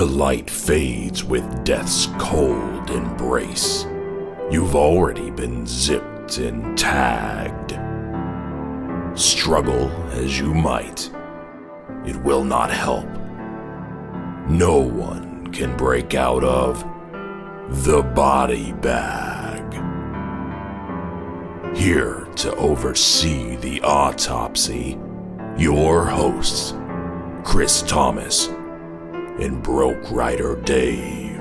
The light fades with death's cold embrace. You've already been zipped and tagged. Struggle as you might, it will not help. No one can break out of the body bag. Here to oversee the autopsy, your hosts, Chris Thomas and Broke Rider Dave.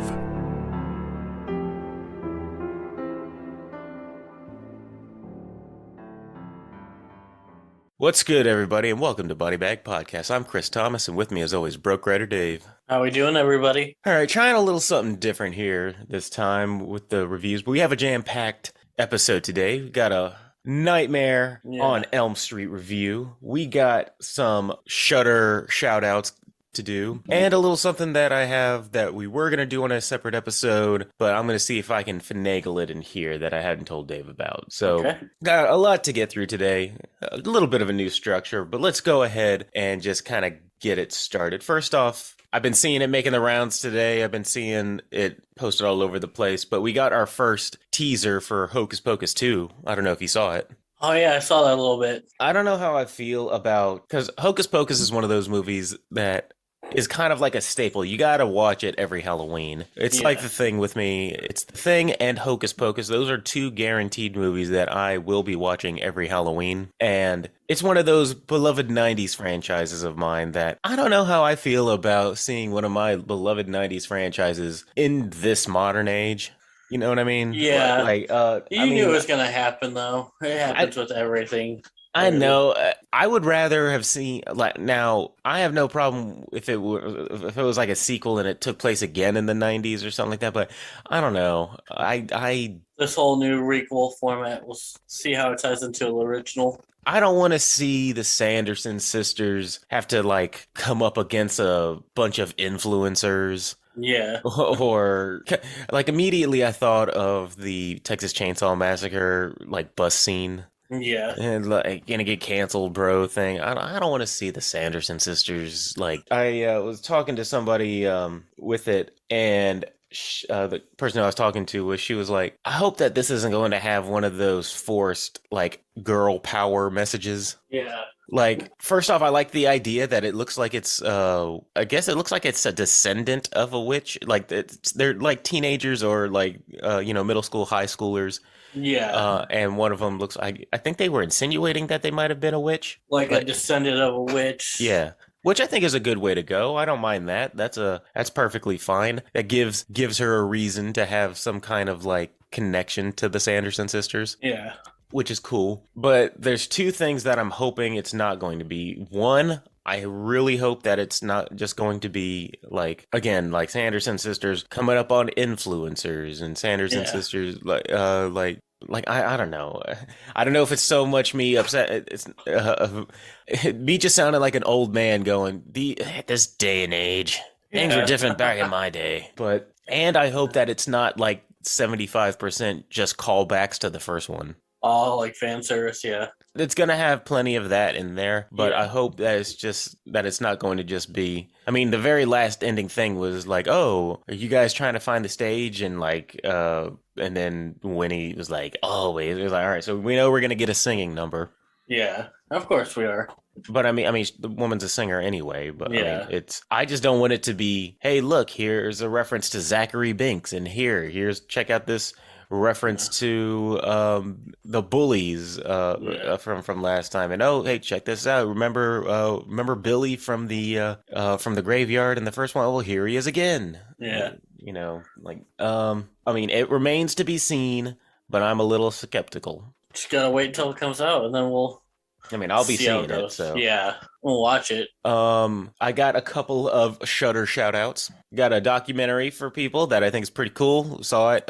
What's good, everybody, and welcome to Body Bag Podcast. I'm Chris Thomas, and with me, as always, Broke Rider Dave. How we doing, everybody? All right, trying a little something different here this time with the reviews. But we have a jam-packed episode today. We got a Nightmare on Elm Street review. We got some Shudder shout-outs to do, and a little something that I have that we were going to do on a separate episode, but I'm going to see if I can finagle it in here that I hadn't told Dave about. So, got a lot to get through today, a little bit of a new structure, but let's go ahead and just kind of get it started. First off, I've been seeing it making the rounds today. I've been seeing it posted all over the place, but we got our first teaser for Hocus Pocus 2. I don't know if you saw it. Oh, yeah, I saw that a little bit. I don't know how I feel about, because Hocus Pocus is one of those movies that is kind of like a staple. You gotta watch it every Halloween. It's like The Thing with me. It's The Thing and Hocus Pocus. Those are two guaranteed movies that I will be watching every Halloween. And it's one of those beloved 90s franchises of mine that I don't know how I feel about seeing one of my beloved 90s franchises in this modern age. You know what I mean? Yeah. You knew it was going to happen, though. It happens with everything. I know. I would rather have seen, now, I have no problem if it was like a sequel and it took place again in the 90s or something like that, but I don't know. This whole new requel format, we'll see how it ties into the original. I don't want to see the Sanderson sisters have to, come up against a bunch of influencers. Yeah. Or, immediately I thought of the Texas Chainsaw Massacre, bus scene. Yeah. And, gonna get canceled, bro thing. I don't want to see the Sanderson sisters. I was talking to somebody with it, and the person I was talking to she was like, I hope that this isn't going to have one of those forced, girl power messages. Yeah. First off, I like the idea that it looks like it's, I guess it looks like it's a descendant of a witch. They're teenagers or middle school, high schoolers. Yeah. And one of them looks, I think they were insinuating that they might have been a witch. A descendant of a witch. Yeah. Which I think is a good way to go. I don't mind that. That's perfectly fine. That gives her a reason to have some kind of connection to the Sanderson sisters. Yeah. Which is cool. But there's two things that I'm hoping it's not going to be. One, I really hope that it's not just going to be Sanderson sisters coming up on influencers and Sanderson sisters I don't know. I don't know if it's so much me upset. It's me just sounding like an old man going, this day and age, things were different back in my day. And I hope that it's not 75% just callbacks to the first one. Oh, fan service, yeah. It's going to have plenty of that in there, but I hope that it's not going to just be, the very last ending thing was oh, are you guys trying to find the stage? And and then Winnie was like, always, it was all right, so we know we're going to get a singing number. Yeah, of course we are. But the woman's a singer anyway, but I just don't want it to be, hey, look, here's a reference to Zachary Binks, and check out this reference to the bullies from last time, and oh, hey, check this out. Remember Billy from the graveyard in the first one? Well, here he is again. Yeah. It remains to be seen, but I'm a little skeptical. Just gotta wait until it comes out, and then we'll. I'll be seeing it. So yeah, we'll watch it. I got a couple of Shudder shout-outs. Got a documentary for people that I think is pretty cool. Saw it.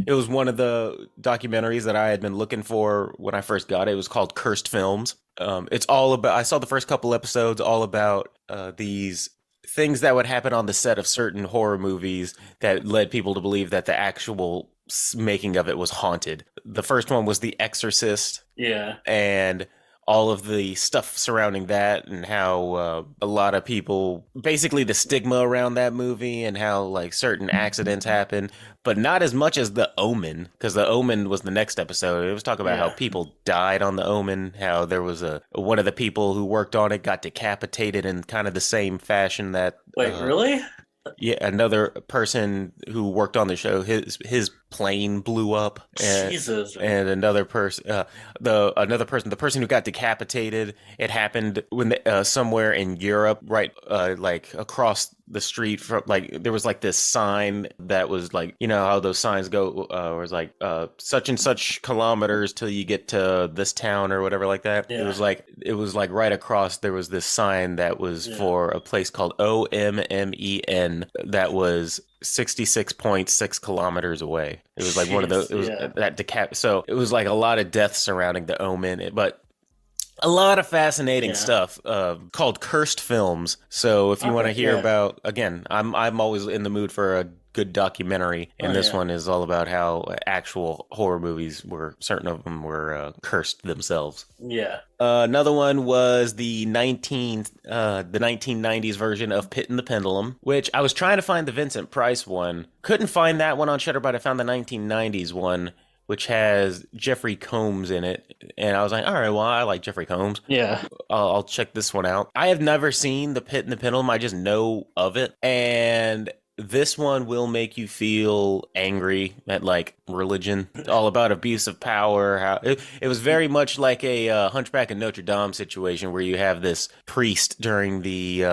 It was one of the documentaries that I had been looking for when I first got it. It was called Cursed Films. It's all about, I saw the first couple episodes, all about these things that would happen on the set of certain horror movies that led people to believe that the actual making of it was haunted. The first one was The Exorcist. Yeah. And all of the stuff surrounding that and how a lot of people, basically the stigma around that movie and how like certain accidents happen, but not as much as The Omen, because The Omen was the next episode. It was talking about how people died on The Omen, how there was one of the people who worked on it got decapitated in kind of the same fashion that... Wait, really? Yeah, another person who worked on the show, his plane blew up. And, Jesus. And another person, the person who got decapitated, it happened when somewhere in Europe, right, like across the street from, like, there was like this sign that was like, you know how those signs go, it was like such and such kilometers till you get to this town or whatever like that. Yeah. It was like right across there was this sign that was for a place called OMMEN that was 66.6 kilometers away. It was like one of those, it was that so it was like a lot of deaths surrounding The Omen, but a lot of fascinating stuff called cursed films. So if you want to hear about, again, I'm always in the mood for a good documentary, and this one is all about how actual horror movies certain of them were cursed themselves. Yeah. Another one was the 1990s version of Pit and the Pendulum, which I was trying to find the Vincent Price one. Couldn't find that one on Shudder, but I found the 1990s one, which has Jeffrey Combs in it. And I was like, all right, well, I like Jeffrey Combs. Yeah. I'll check this one out. I have never seen the Pit and the Pendulum. I just know of it. And this one will make you feel angry at like religion, all about abuse of power. How it was very much like a Hunchback of Notre Dame situation where you have this priest during the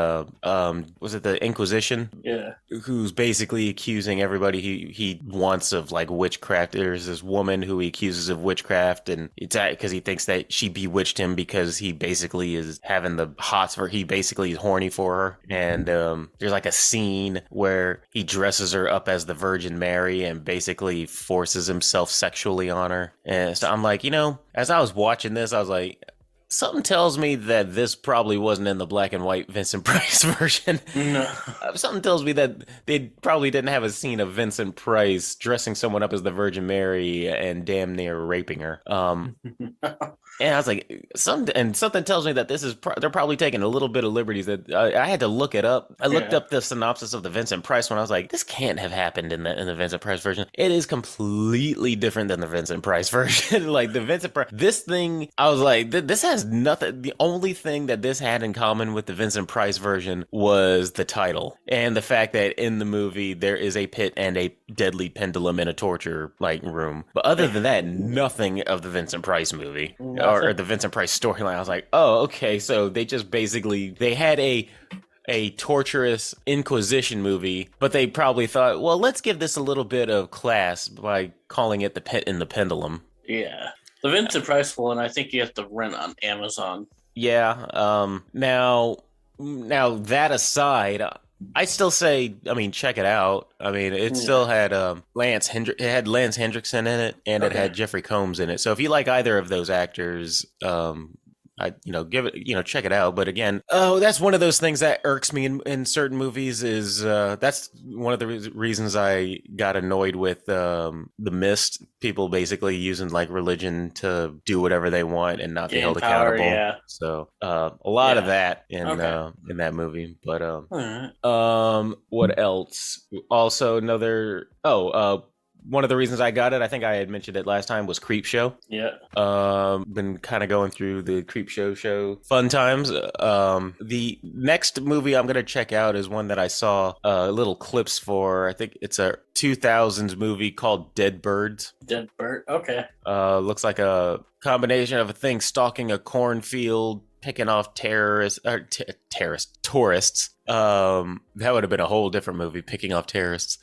was it the Inquisition? Yeah. Who's basically accusing everybody he wants of like witchcraft. There's this woman who he accuses of witchcraft, and it's because he thinks that she bewitched him because he basically is having the hots for. He basically is horny for her, and there's like a scene where he dresses her up as the Virgin Mary and basically forces himself sexually on her. And so I'm like, as I was watching this, I was like, something tells me that this probably wasn't in the black and white Vincent Price version. No. Something tells me that they probably didn't have a scene of Vincent Price dressing someone up as the Virgin Mary and damn near raping her. And I was like, something tells me that this is they're probably taking a little bit of liberties. That I had to look it up. I looked up the synopsis of the Vincent Price one. I was like, this can't have happened in the Vincent Price version. It is completely different than the Vincent Price version. Like the Vincent Price, this thing, I was like, this has nothing. The only thing that this had in common with the Vincent Price version was the title and the fact that in the movie there is a pit and a deadly pendulum in a torture room. But other than that, nothing of the Vincent Price movie. Or the Vincent Price storyline. I was like, oh, okay. So they just they had a torturous Inquisition movie, but they probably thought, well, let's give this a little bit of class by calling it the Pit and the Pendulum. Yeah. The Vincent Price one, I think you have to rent on Amazon. Yeah. Now that aside, I still say, check it out. It still had Lance Hendrickson in it, and it had Jeffrey Combs in it. So if you like either of those actors, give it, check it out. But again, that's one of those things that irks me in certain movies. Is that's one of the reasons I got annoyed with The Mist. People basically using like religion to do whatever they want and not be held accountable. Yeah. So a lot of that in that movie. But what else? Also another one of the reasons I got it, I think I had mentioned it last time, was Creepshow. Yeah. Been kind of going through the Creepshow fun times. The next movie I'm going to check out is one that I saw little clips for. I think it's a 2000s movie called Dead Birds. Dead Bird, okay. Looks like a combination of a thing stalking a cornfield, picking off tourists. That would have been a whole different movie, picking off tourists.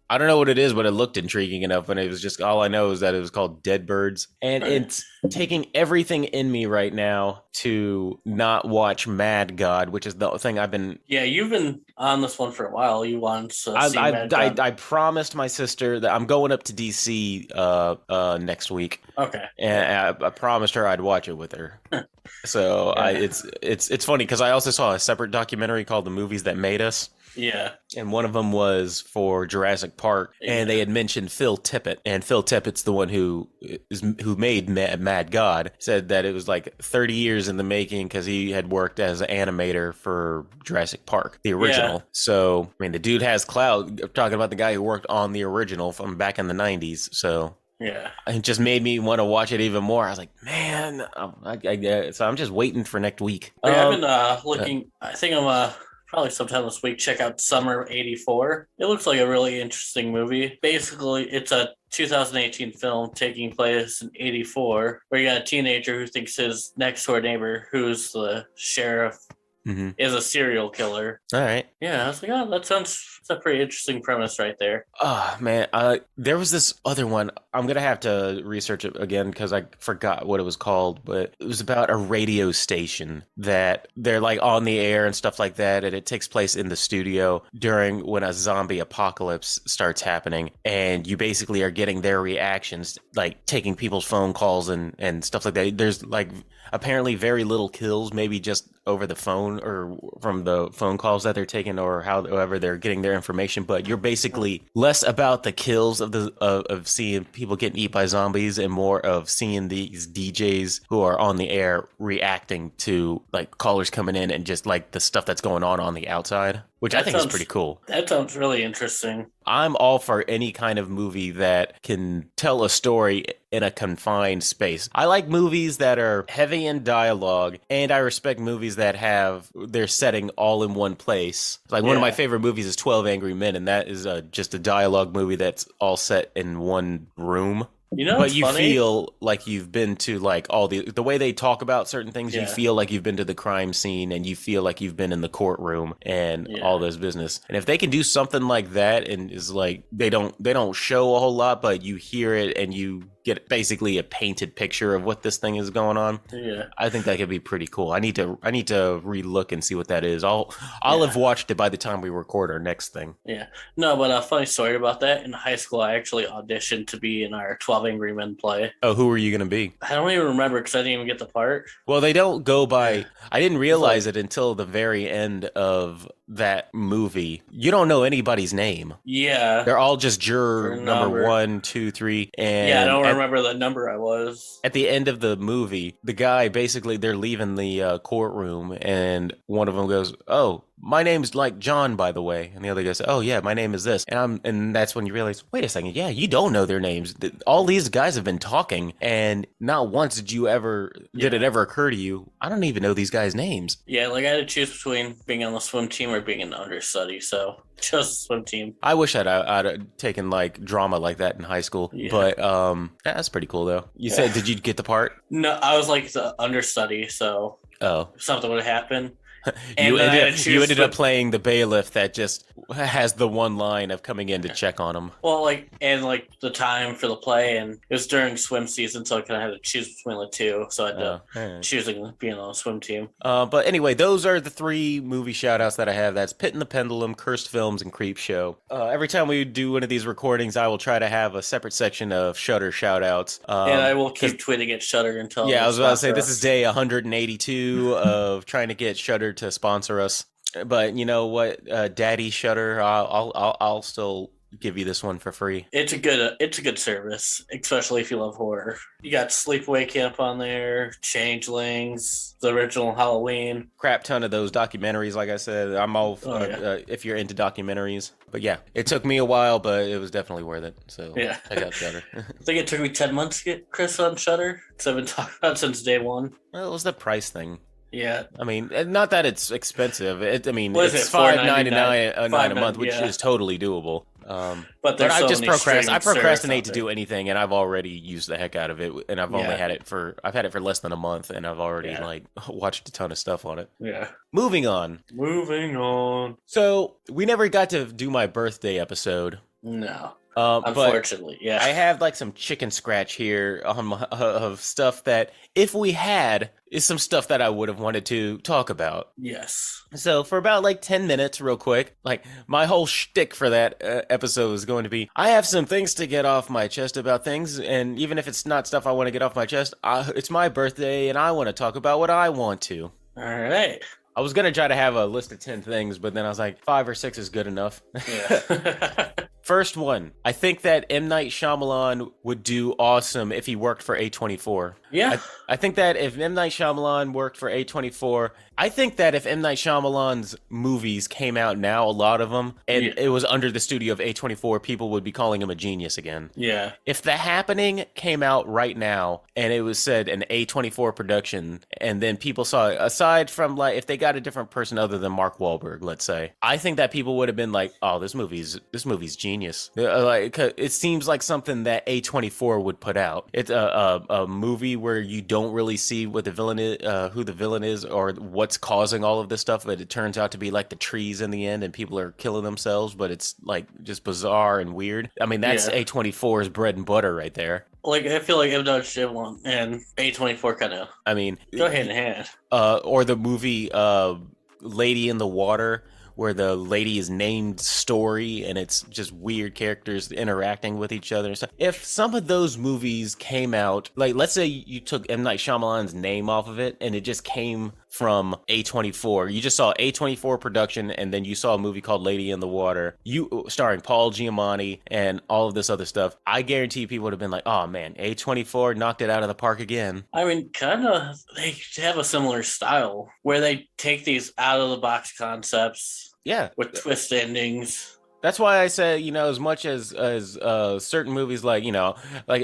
I don't know what it is, but it looked intriguing enough, and it was just, all I know is that it was called Dead Birds, and it's taking everything in me right now to not watch Mad God, which is the thing I've been... Yeah, you've been on this one for a while. You want to see Mad God. I promised my sister that I'm going up to DC next week. Okay. And I promised her I'd watch it with her. So it's funny, because I also saw a separate documentary called The Movies That Made Us. Yeah. And one of them was for Jurassic Park, and they had mentioned Phil Tippett, and Phil Tippett's the one who made Mad God. Said that it was like 30 years in the making because he had worked as an animator for Jurassic Park, the original. Yeah. So I mean, the dude has clout. Talking about the guy who worked on the original from back in the 90s. So yeah, it just made me want to watch it even more. I was like, man, so I'm just waiting for next week. I've been looking. I think I'm probably sometime this week check out Summer '84. It looks like a really interesting movie. Basically, it's a 2018 film taking place in '84, where you got a teenager who thinks his next door neighbor, who's the sheriff, is a serial killer. All right. Yeah, I was like, oh, that's a pretty interesting premise right there. Oh, man. There was this other one. I'm going to have to research it again because I forgot what it was called, but it was about a radio station that they're like on the air and stuff like that. And it takes place in the studio during when a zombie apocalypse starts happening. And you basically are getting their reactions, like taking people's phone calls and stuff like that. There's like apparently very little kills, maybe just over the phone or from the phone calls that they're taking or however they're getting their information, but you're basically less about the kills of seeing people getting eaten by zombies and more of seeing these DJs who are on the air reacting to like callers coming in and just like the stuff that's going on the outside, which I think is pretty cool. That sounds really interesting. I'm all for any kind of movie that can tell a story in a confined space. I like movies that are heavy in dialogue, and I respect movies that have their setting all in one place. Like one of my favorite movies is 12 Angry Men, and that is just a dialogue movie that's all set in one room. You know, but you feel like you've been to like all the way they talk about certain things. You feel like you've been to the crime scene, and you feel like you've been in the courtroom and all this business. And if they can do something like that, and is like they don't show a whole lot, but you hear it and you get basically a painted picture of what this thing is going on. Yeah, I think that could be pretty cool. I need to relook and see what that is. I'll have watched it by the time we record our next thing. Yeah, no, but a funny story about that. In high school, I actually auditioned to be in our 12 Angry Men play. Oh, who were you going to be? I don't even remember because I didn't even get the part. Well, they don't go by. I didn't realize it until the very end of that movie. You don't know anybody's name. Yeah, they're all just juror number 1, 2, 3, and I don't remember the number I was. At the end of the movie, the guy basically they're leaving the courtroom, and one of them goes, "Oh, my name's like John, by the way," and the other guy says, "Oh yeah, my name is this," and that's when you realize, wait a second, yeah, you don't know their names. All these guys have been talking, and not once did it ever occur to you, I don't even know these guys' names. Yeah, like I had to choose between being on the swim team or being an understudy, so just swim team. I wish I'd taken like drama like that in high school, but that's pretty cool though. You said, did you get the part? No, I was like the understudy, so if something would happen. You ended up playing the bailiff that just has the one line of coming in to check on him. Well, the time for the play, and it was during swim season, so I kind of had to choose between the two. So I had to choose being on a swim team. But anyway, those are the 3 movie shout-outs that I have. That's Pit and the Pendulum, Cursed Films, and Creep Show. Every time we do one of these recordings, I will try to have a separate section of Shudder shout-outs. And I will keep tweeting at Shudder until... Yeah, I was about to say, this is day 182 of trying to get Shudder to sponsor us, but you know what, Daddy Shudder, I'll still give you this one for free. It's a good service, especially if you love horror. You got Sleepaway Camp on there, Changelings, the original Halloween, crap ton of those documentaries. Like I said, I'm all if you're into documentaries. But yeah, it took me a while, but it was definitely worth it. So check out Shudder. I think it took me 10 months to get Chris on Shudder because I've been talking about it since day one. Well, it was the price thing. Yeah, I mean, not that it's expensive. It's $5.99 a month, which is totally doable. But I just procrastinate to do anything, and I've already used the heck out of it, and I've only had it for less than a month, and I've already watched a ton of stuff on it. Yeah. Moving on. So we never got to do my birthday episode. No. Unfortunately, but I have like some chicken scratch here of stuff that if we had is some stuff that I would have wanted to talk about. Yes. So for about like 10 minutes, real quick, like my whole shtick for that episode is going to be, I have some things to get off my chest about things. And even if it's not stuff I want to get off my chest, it's my birthday and I want to talk about what I want to. All right. I was gonna try to have a list of 10 things, but then I was like, 5 or 6 is good enough. Yeah. First one, I think that M. Night Shyamalan would do awesome if he worked for A24. Yeah. I think that if M. Night Shyamalan worked for A24, I think that if M. Night Shyamalan's movies came out now, a lot of them, and it was under the studio of A24, people would be calling him a genius again. Yeah. If The Happening came out right now and it was said an A24 production, and then people saw it, aside from like if they got a different person other than Mark Wahlberg, let's say, I think that people would have been like, "Oh, this movie's genius." Like it seems like something that A24 would put out. It's a movie where you don't really see what the villain is, who the villain is, or what's causing all of this stuff, but it turns out to be like the trees in the end, and people are killing themselves, but it's like just bizarre and weird. I mean, that's A24's bread and butter right there. Like, I feel like M. Night Shyamalan and A24 kind of, I mean, go hand in hand. Or the movie Lady in the Water, where the lady is named Story and it's just weird characters interacting with each other and stuff. If some of those movies came out, like let's say you took M. Night Shyamalan's name off of it and it just came from A24. You just saw A24 production and then you saw a movie called Lady in the Water, starring Paul Giamatti and all of this other stuff. I guarantee people would have been like, oh man, A24 knocked it out of the park again. I mean, kind of, they have a similar style where they take these out of the box concepts. Yeah. With twist endings. That's why I say, as much as certain movies like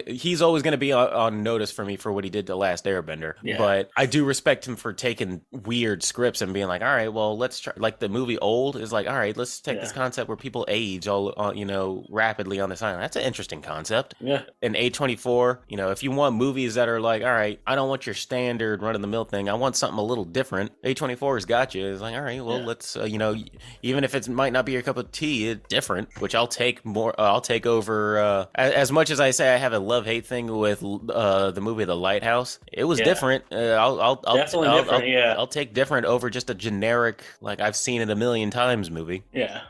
he's always going to be on notice for me for what he did to Last Airbender. Yeah. But I do respect him for taking weird scripts and being like, all right, well, let's try. Like the movie Old is like, all right, let's take this concept where people age rapidly on this island. That's an interesting concept. Yeah. And A24, if you want movies that are like, all right, I don't want your standard run of the mill thing. I want something a little different. A24 has got you. It's like, all right, well, let's, even if it might not be your cup of tea, different, which I'll take more. I'll take over. As much as I say I have a love-hate thing with the movie The Lighthouse, it was different. I'll definitely different. I'll take different over just a generic like I've seen it a million times movie. Yeah.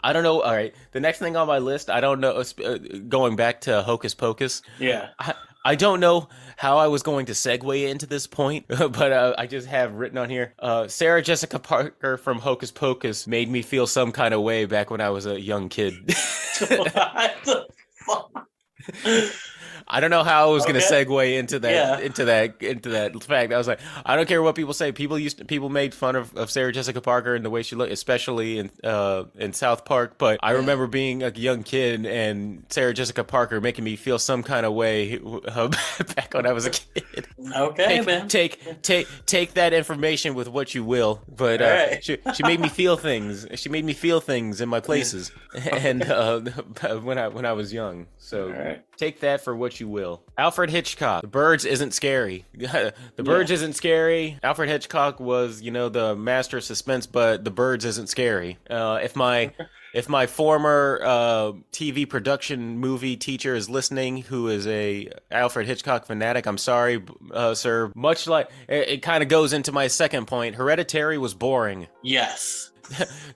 I don't know. All right, the next thing on my list, I don't know. Going back to Hocus Pocus. Yeah. I don't know how I was going to segue into this point, but I just have written on here, Sarah Jessica Parker from Hocus Pocus made me feel some kind of way back when I was a young kid. What the fuck? I don't know how I was going to segue into that fact. I was like, I don't care what people say. People made fun of Sarah Jessica Parker and the way she looked, especially in South Park. But I remember being a young kid and Sarah Jessica Parker making me feel some kind of way back when I was a kid. Okay, man. Take that information with what you will. But right. she made me feel things. She made me feel things in my places, and when I was young. So take that for what you will. Alfred Hitchcock. The Birds isn't scary. The Birds isn't scary. Alfred Hitchcock was, the master of suspense, but The Birds isn't scary. If my former TV production movie teacher is listening, who is a Alfred Hitchcock fanatic, I'm sorry, sir. Much like it kind of goes into my second point. Hereditary was boring. Yes.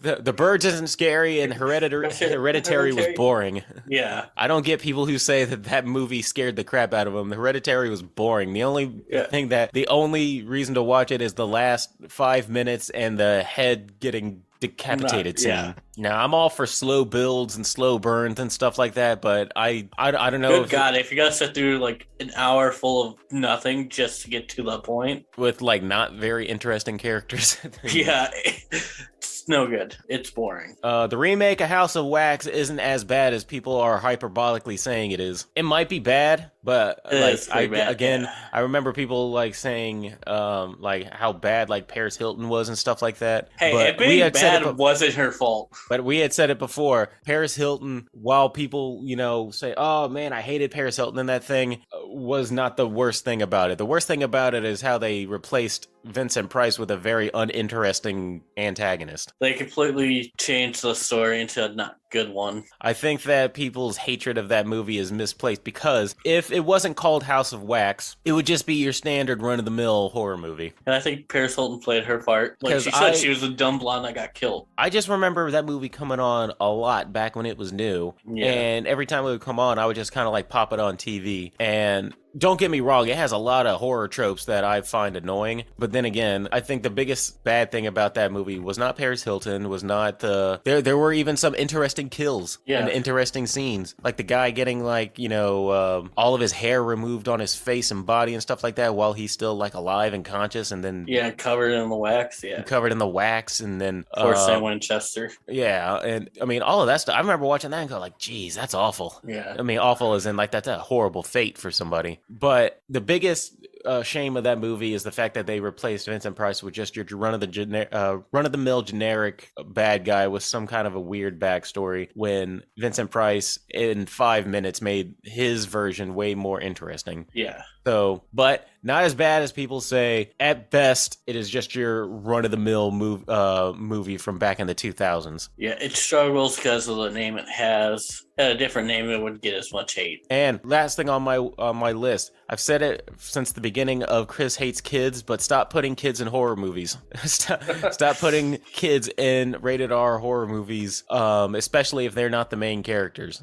The Birds isn't scary, and Hereditary was boring. Yeah. I don't get people who say that movie scared the crap out of them. The Hereditary was boring. The only reason to watch it is the last 5 minutes and the head getting decapitated scene. Yeah. Now, I'm all for slow builds and slow burns and stuff like that, but I don't know. Good God, if you gotta sit through like an hour full of nothing just to get to that point. With like not very interesting characters. Yeah. It's no good. It's boring. The remake of House of Wax isn't as bad as people are hyperbolically saying it is. It might be bad, but I remember people like saying like how bad like Paris Hilton was and stuff like that. Hey, but it being bad wasn't her fault. But we had said it before. Paris Hilton, while people, say, oh man, I hated Paris Hilton in that thing, was not the worst thing about it. The worst thing about it is how they replaced Vincent Price with a very uninteresting antagonist. They completely changed the story into a not good one. I think that people's hatred of that movie is misplaced because if it wasn't called House of Wax, it would just be your standard run-of-the-mill horror movie. And I think Paris Hilton played her part. Like she said, she was a dumb blonde that got killed. I just remember that movie coming on a lot back when it was new. Yeah. And every time it would come on, I would just kind of like pop it on TV. And don't get me wrong, it has a lot of horror tropes that I find annoying. But then again, I think the biggest bad thing about that movie was not Paris Hilton, was not there were even some interesting kills and interesting scenes. Like the guy getting like, all of his hair removed on his face and body and stuff like that while he's still like alive and conscious, and then covered in the wax. Covered in the wax, and then poor Sam Winchester. Yeah, and I mean all of that stuff. I remember watching that and go like, geez, that's awful. Yeah. I mean, awful as in like that's a horrible fate for somebody. But the biggest shame of that movie is the fact that they replaced Vincent Price with just your run-of-the-mill generic bad guy with some kind of a weird backstory, when Vincent Price in 5 minutes made his version way more interesting. Yeah. So, but not as bad as people say. At best, it is just your run-of-the-mill movie from back in the 2000s. Yeah, it struggles because of the name it has. Had a different name, it wouldn't get as much hate. And last thing on my list, I've said it since the beginning of Chris Hates Kids, but stop putting kids in horror movies. Stop putting kids in rated R horror movies, especially if they're not the main characters.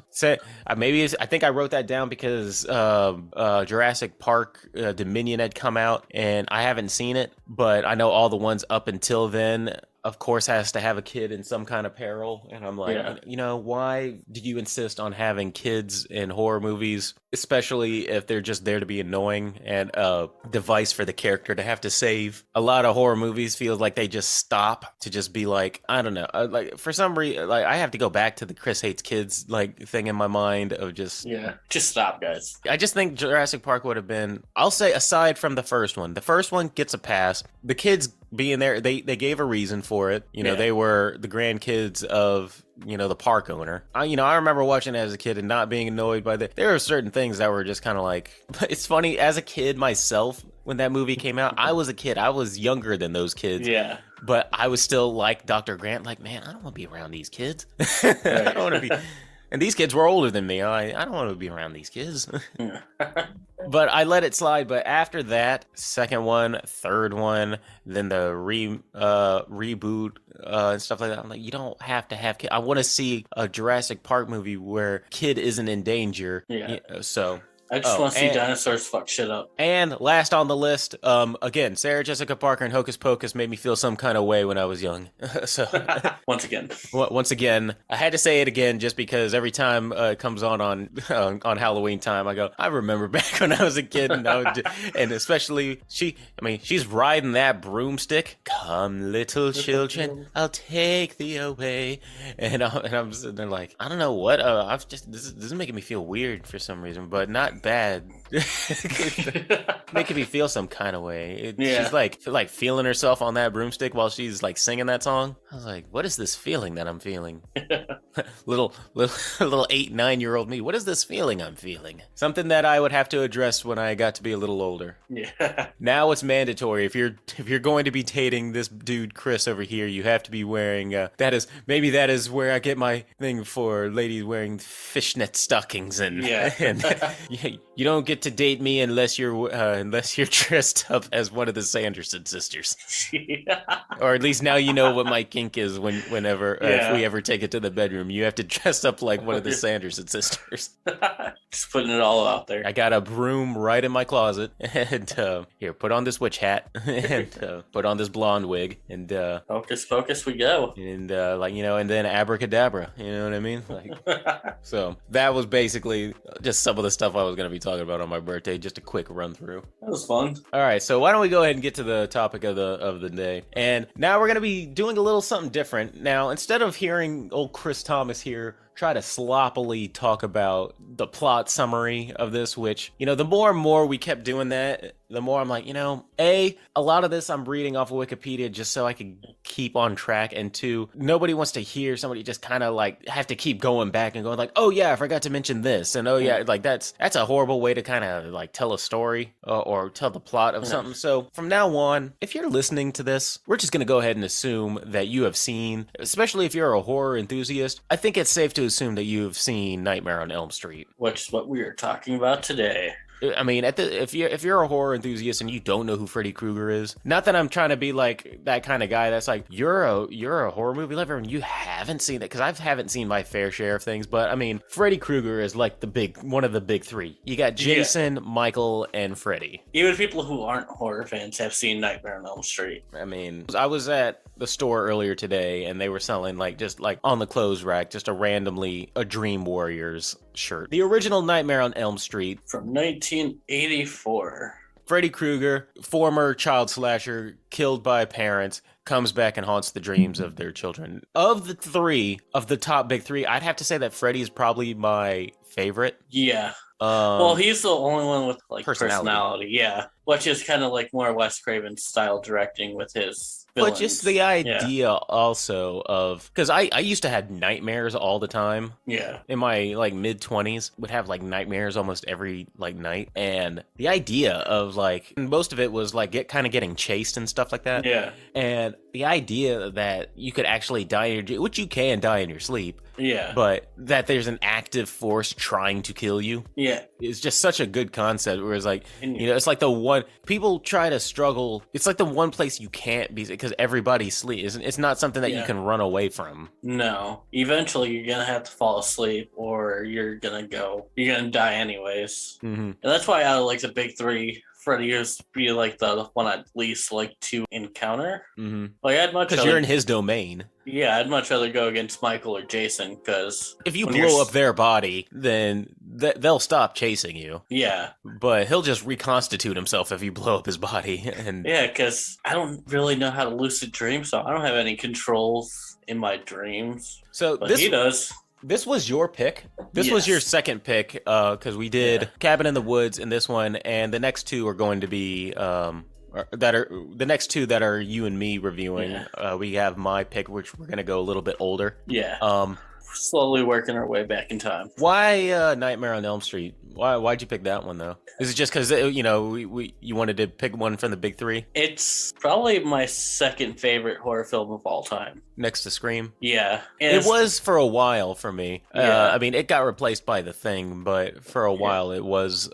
I think I wrote that down because Jurassic Park Dominion had come out, and I haven't seen it, but I know all the ones up until then, of course, has to have a kid in some kind of peril. And I'm like, why did you insist on having kids in horror movies, especially if they're just there to be annoying and a device for the character to have to save? A lot of horror movies feel like they just stop to just be like, I don't know, like for some reason, like I have to go back to the Chris Hates Kids like thing in my mind of just stop, guys. I just think Jurassic Park would have been, I'll say, aside from the first one gets a pass. The kids being there, they gave a reason for it. They were the grandkids of the park owner. I remember watching it as a kid and not being annoyed by there are certain things that were just kind of like, it's funny, as a kid myself, when that movie came out, I was a kid. I was younger than those kids. Yeah. But I was still like Dr. Grant, like, man, I don't want to be around these kids. I don't want to be. And these kids were older than me. I don't want to be around these kids. But I let it slide. But after that, second one, third one, then the reboot and stuff like that, I'm like, you don't have to have kids. I want to see a Jurassic Park movie where kid isn't in danger. Yeah. So I just want to see dinosaurs fuck shit up. And last on the list, again, Sarah Jessica Parker and Hocus Pocus made me feel some kind of way when I was young. So once again, I had to say it again just because every time it comes on Halloween time, I go, I remember back when I was a kid, and and especially she's riding that broomstick. Come, little children, I'll take thee away, and I'm sitting there like, I don't know what, this is making me feel weird for some reason, but not bad. Making me feel some kind of way. She's like feeling herself on that broomstick while she's like singing that song. I was like, what is this feeling that I'm feeling? little 8-9-year-old me, what is this feeling I'm feeling? Something that I would have to address when I got to be a little older. Yeah. Now it's mandatory. If you're going to be dating this dude Chris over here, you have to be wearing that is where I get my thing for ladies wearing fishnet stockings and you don't get to date me unless you're dressed up as one of the Sanderson sisters. Or at least now you know what my kink is whenever if we ever take it to the bedroom, you have to dress up like one of the Sanderson sisters. Just putting it all out there. I got a broom right in my closet, and here, put on this witch hat, and put on this blonde wig, and Hocus Pocus we go. And and then abracadabra, you know what I mean? Like, so that was basically just some of the stuff I was going to be talking about on my birthday. Just a quick run through. That was fun. All right, so why don't we go ahead and get to the topic of the day? And now we're going to be doing a little something different. Now, instead of hearing old Chris Thomas here try to sloppily talk about the plot summary of this, which, the more and more we kept doing that, the more I'm like, A, a lot of this I'm reading off of Wikipedia just so I could keep on track, and two, nobody wants to hear somebody just kind of like have to keep going back and going like, oh yeah, I forgot to mention this, and oh yeah, like that's a horrible way to kind of like tell a story or tell the plot of something. So from now on, if you're listening to this, we're just going to go ahead and assume that you have seen, especially if you're a horror enthusiast, I think it's safe to assume that you've seen Nightmare on Elm Street. Which is what we are talking about today. I mean, if you're a horror enthusiast and you don't know who Freddy Krueger is, not that I'm trying to be like that kind of guy that's like you're a horror movie lover and you haven't seen it, because I haven't seen my fair share of things. But I mean, Freddy Krueger is like one of the big three. You got Jason, Michael, and Freddy. Even people who aren't horror fans have seen Nightmare on Elm Street. I mean, I was at the store earlier today and they were selling just on the clothes rack, just a Dream Warriors shirt. The original Nightmare on Elm Street. From 1984. Freddy Krueger, former child slasher, killed by parents, comes back and haunts the dreams of their children. Of the top big three, I'd have to say that Freddy is probably my favorite. Yeah. Well, he's the only one with like personality. Yeah. Which is kind of like more Wes Craven style directing with his villains. But just the idea also of, because I used to have nightmares all the time. Yeah. In my like mid 20s, would have like nightmares almost every like night. And the idea of like, most of it was like getting chased and stuff like that. Yeah. And the idea that you could actually die, which you can die in your sleep. Yeah. But that there's an active force trying to kill you. Yeah. It's just such a good concept where it's like, it's like the one, people try to struggle. It's like the one place you can't be, because everybody sleeps. It's not something that you can run away from. No. Eventually you're going to have to fall asleep or you're going to die anyways. Mm-hmm. And that's why out of like the big three, Freddy used to be like the one I'd least like to encounter. Mm-hmm. Like I'd much because you're in his domain. Yeah, I'd much rather go against Michael or Jason, because if you blow up their body, then they'll stop chasing you. Yeah, but he'll just reconstitute himself if you blow up his body. And yeah, because I don't really know how to lucid dream, so I don't have any controls in my dreams. So but he does. This was your pick. This was your second pick, because we did Cabin in the Woods in this one, and the next two are going to be the next two that are you and me reviewing. Yeah. We have my pick, which we're gonna go a little bit older. Yeah. Slowly working our way back in time. Why Nightmare on Elm Street? Why'd you pick that one though? Is it just because you wanted to pick one from the big three? It's probably my second favorite horror film of all time, next to Scream. Yeah, it was for a while for me. I mean, it got replaced by The Thing, but for a while it was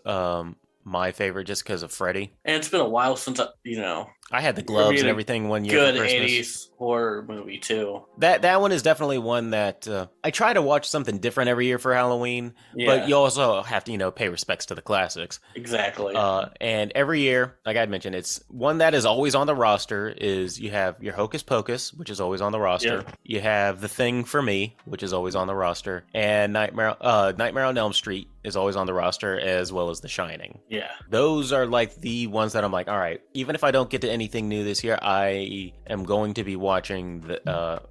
my favorite just because of Freddy. And it's been a while since I had the gloves and everything one year. Good for Christmas. 80s horror movie too. That one is definitely one that I try to watch something different every year for Halloween, but you also have to pay respects to the classics. Exactly. And every year, like I'd mentioned, it's one that is always on the roster. Is you have your Hocus Pocus, which is always on the roster. Yep. You have The Thing for Me, which is always on the roster, and Nightmare on Elm Street is always on the roster, as well as The Shining. Yeah. Those are like the ones that I'm like, all right, even if I don't get to anything new this year, I am going to be watching at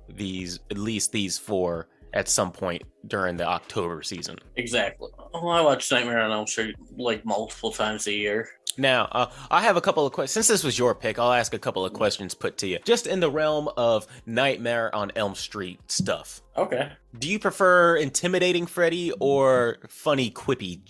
least these four at some point during the October season. Exactly. Well, I watch Nightmare on Elm Street like multiple times a year. Now, I have a couple of questions. Since this was your pick, I'll ask a couple of questions put to you. Just in the realm of Nightmare on Elm Street stuff. Okay. Do you prefer intimidating Freddy or funny, quippy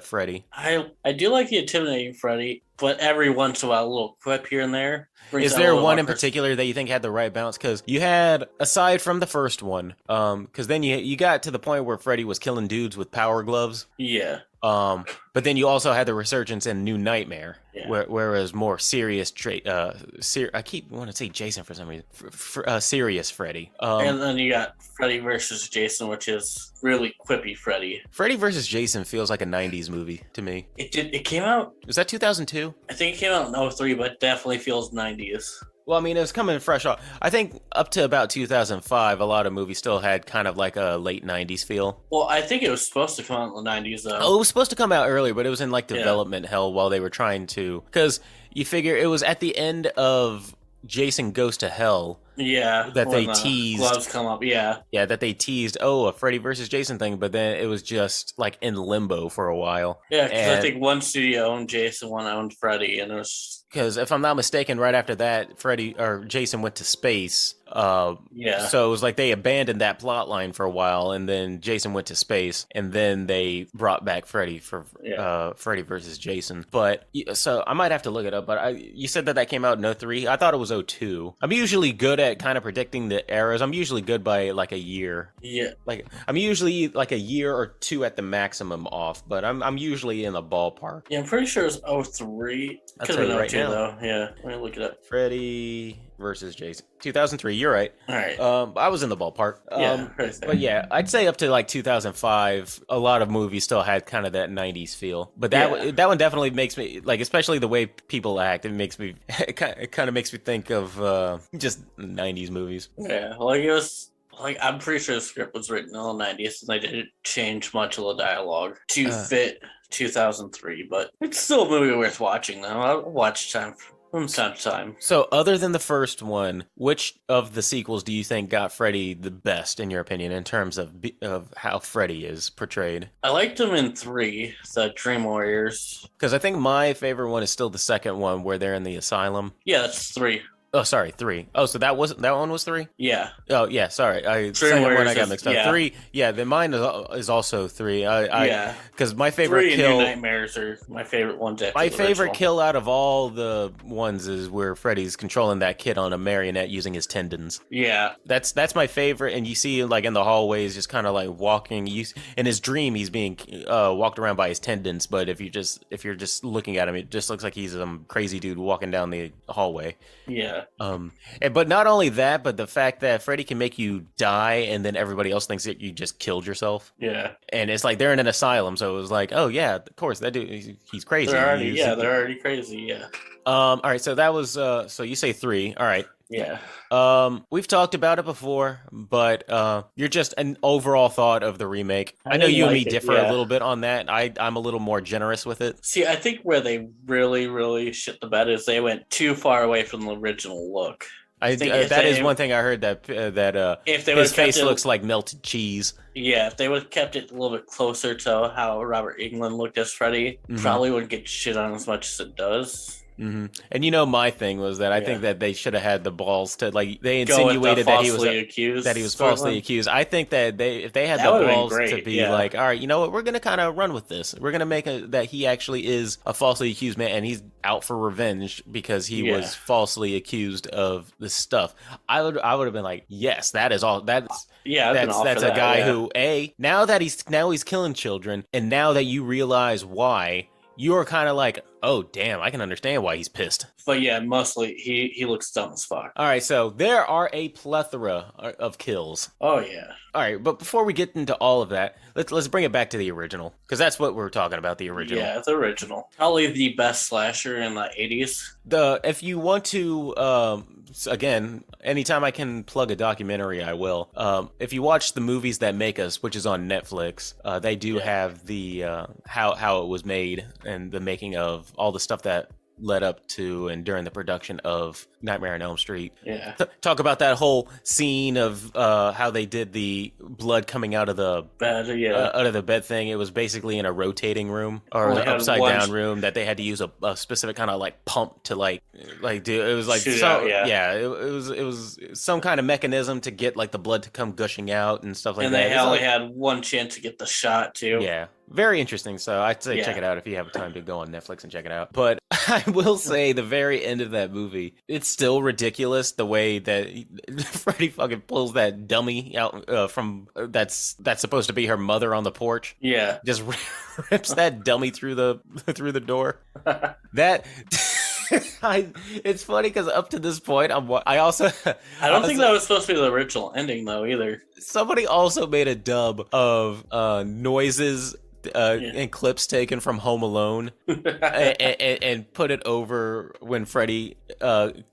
Freddy? I do like the intimidating Freddy, but every once in a while, a little quip here and there. Is there one in particular that you think had the right balance? Because you had, aside from the first one, because then you got to the point where Freddy was killing dudes with power gloves. Yeah. But then you also had the resurgence in New Nightmare, whereas more serious I keep wanting to say Jason for some reason. Serious Freddy. And then you got Freddy versus Jason, which is really quippy Freddy. Freddy versus Jason feels like a 90s movie to me. It came out... Was that 2002? I think it came out in 2003, but it definitely feels 90s. Well, I mean, it was coming fresh off. I think up to about 2005, a lot of movies still had kind of like a late 90s feel. Well, I think it was supposed to come out in the 90s, though. Oh, it was supposed to come out earlier, but it was in like development hell while they were trying to... Because you figure it was at the end of Jason Goes to Hell... Yeah, that they teased. Gloves come up, yeah, that they teased. A Freddy versus Jason thing, but then it was just like in limbo for a while. Yeah, because I think one studio owned Jason, one owned Freddy, and it was because if I'm not mistaken, right after that, Freddy or Jason went to space. So it was like they abandoned that plot line for a while, and then Jason went to space, and then they brought back Freddy for Freddy versus Jason. But so I might have to look it up. But you said that came out in 2003. I thought it was 2002. I'm usually good at kind of predicting the eras. I'm usually good by like a year. Yeah. Like I'm usually like a year or two at the maximum off, but I'm usually in the ballpark. Yeah, I'm pretty sure it's 03. I'll Could tell have been you right 02 now. though. Yeah, let me look it up. Freddy versus Jason. 2003, you're right. All right. I was in the ballpark. Yeah, right there. But yeah, I'd say up to like 2005, a lot of movies still had kind of that 90s feel. But that one definitely makes me, like, especially the way people act, it kind of makes me think of just 90s movies. Yeah, like it was. Like, I'm pretty sure the script was written in the 90s and they didn't change much of the dialogue to fit 2003, but it's still a movie worth watching, though. I'll watch from time to time. So, other than the first one, which of the sequels do you think got Freddy the best, in your opinion, in terms of how Freddy is portrayed? I liked him in 3, the Dream Warriors. Because I think my favorite one is still the second one, where they're in the asylum. Yeah, that's 3. Oh, sorry, 3. Oh, so that one was 3? Yeah. Oh, yeah, sorry. Second one I got mixed up. 3, yeah, then mine is also 3. Yeah. Because my favorite 3 and kill... New Nightmares are my favorite ones. My favorite kill out of all the ones is where Freddy's controlling that kid on a marionette using his tendons. Yeah. That's my favorite, and you see like in the hallways just kind of like walking. In his dream, he's being walked around by his tendons, but if you're just looking at him, it just looks like he's some crazy dude walking down the hallway. Yeah. But not only that, but the fact that Freddy can make you die and then everybody else thinks that you just killed yourself. Yeah. And it's like they're in an asylum, so it was like, oh yeah, of course that dude, he's crazy. They're already crazy. Yeah. All right, so that was so you say 3. All right. Yeah. We've talked about it before, but you're just an overall thought of the remake. I know didn't you and like me it, differ yeah. a little bit on that. I'm a little more generous with it. See, I think where they really, really shit the bed is they went too far away from the original look. That is one thing I heard that If they his would've face kept it- looks like melted cheese. Yeah, if they would have kept it a little bit closer to how Robert Englund looked as Freddy, probably wouldn't get shit on as much as it does. Mm-hmm. And you know, my thing was that I think that they should have had the balls to like they Go with the insinuated that he was accused falsely accused. I think that if they had That the would've been balls to great, be yeah. like, all right, you know what, we're gonna kind of run with this. We're gonna make that he actually is a falsely accused man and he's out for revenge because he was falsely accused of this stuff. I would have been like, yes, that is all. That's a guy who now he's killing children, and now that you realize why, you're kind of like, oh damn, I can understand why he's pissed. But yeah, mostly he looks dumb as fuck. All right, so there are a plethora of kills. Oh yeah. All right, but before we get into all of that, let's bring it back to the original, because that's what we're talking about, the original. Yeah, the original. Probably the best slasher in the 80s. If you want to, again, anytime I can plug a documentary, I will. If you watch The Movies That Make Us, which is on Netflix, they do have the how it was made and the making of all the stuff that led up to and during the production of Nightmare on Elm Street. Yeah. Talk about that whole scene of how they did the blood coming out of the bed. Out of the bed thing. It was basically in a rotating room or an upside down room that they had to use a specific kind of like pump to like do. It was like it was some kind of mechanism to get like the blood to come gushing out and stuff like that. And they only had one chance to get the shot too. Yeah. Very interesting. So I'd say check it out if you have time to go on Netflix and check it out. But I will say the very end of that movie, it's still ridiculous the way that Freddy fucking pulls that dummy out from that's supposed to be her mother on the porch. Yeah. Just rips that dummy through the door. That it's funny because up to this point, I don't think that was supposed to be the original ending though either. Somebody also made a dub of noises and clips taken from Home Alone and put it over when Freddy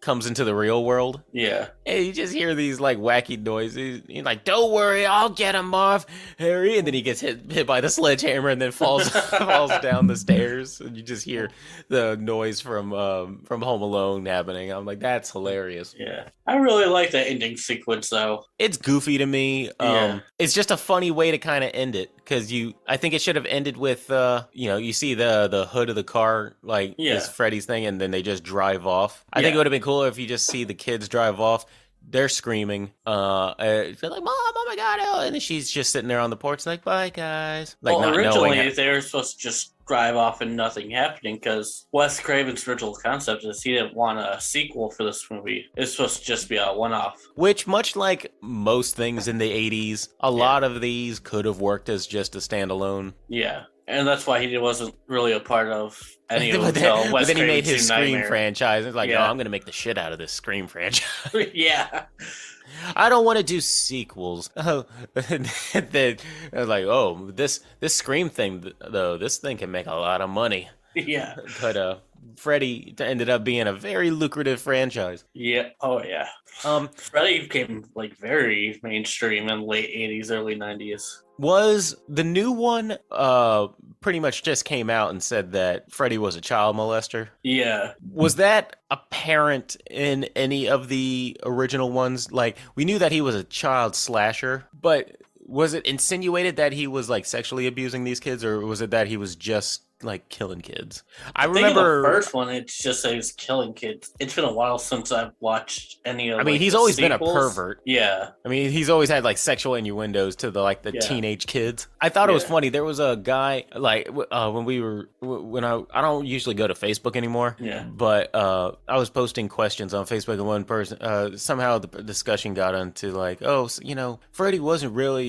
comes into the real world. Yeah. And you just hear these like wacky noises. You're like, don't worry, I'll get him off, Harry. And then he gets hit by the sledgehammer and then falls down the stairs. And you just hear the noise from Home Alone happening. I'm like, that's hilarious. Yeah. I really like that ending sequence though. It's goofy to me. It's just a funny way to kind of end it because I think it should have ended with you see the hood of the car is Freddy's thing, and then they just drive off. I think it would have been cooler if you just see the kids drive off. They're screaming. They're like, Mom, oh my God. Oh. And then she's just sitting there on the porch like, bye, guys. Like, well, originally they were supposed to just drive off and nothing happening, because Wes Craven's original concept is he didn't want a sequel for this movie. It's supposed to just be a one-off. Which, much like most things in the 80s, a lot of these could have worked as just a standalone. Yeah. And that's why he wasn't really a part of any of them until Wes then he made his Scream Nightmare. franchise. It's like, oh, I'm going to make the shit out of this Scream franchise. Yeah. I don't want to do sequels. Oh, then I was like, oh, this Scream thing, though, this thing can make a lot of money. Yeah. But Freddy ended up being a very lucrative franchise. Yeah. Oh, yeah. Freddy became like very mainstream in late 80s, early 90s. Was the new one pretty much just came out and said that Freddy was a child molester? Yeah. Was that apparent in any of the original ones? Like, we knew that he was a child slasher, but was it insinuated that he was like sexually abusing these kids, or was it that he was just like killing kids? I remember the first one, it's just that he was killing kids. It's been a while since I've watched any of. I mean, like, he's the always sequels. been a pervert. Yeah. I mean, he's always had like sexual innuendos to the teenage kids. I thought it was funny. There was a guy like when I don't usually go to Facebook anymore. Yeah. But I was posting questions on Facebook, and one person somehow the discussion got onto like, oh, Freddy wasn't really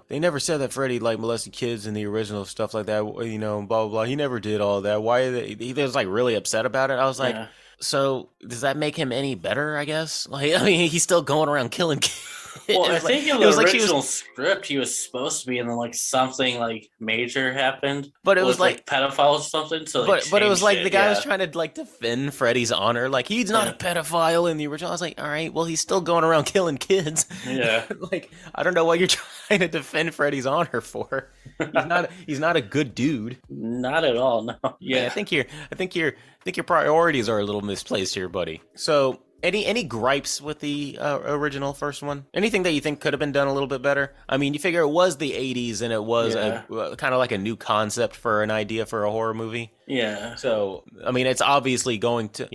they never said that Freddy like molested kids in the original stuff like that. Blah blah blah. He never did all that. Why he was like really upset about it. I was like, so does that make him any better? I guess. Like, I mean, he's still going around killing kids. Well, I think in the original script, he was supposed to be in like something like major happened, but it was like pedophile or something. So, but it was like the guy was trying to like defend Freddy's honor, like he's not a pedophile in the original. I was like, all right, well, he's still going around killing kids. Yeah, like I don't know what you're trying to defend Freddy's honor for. He's not a good dude. Not at all. No. Yeah, I think your priorities are a little misplaced here, buddy. So. Any gripes with the original first one? Anything that you think could have been done a little bit better? I mean, you figure it was the 80s and it was kind of like a new concept for an idea for a horror movie. Yeah. So, I mean, it's obviously going to,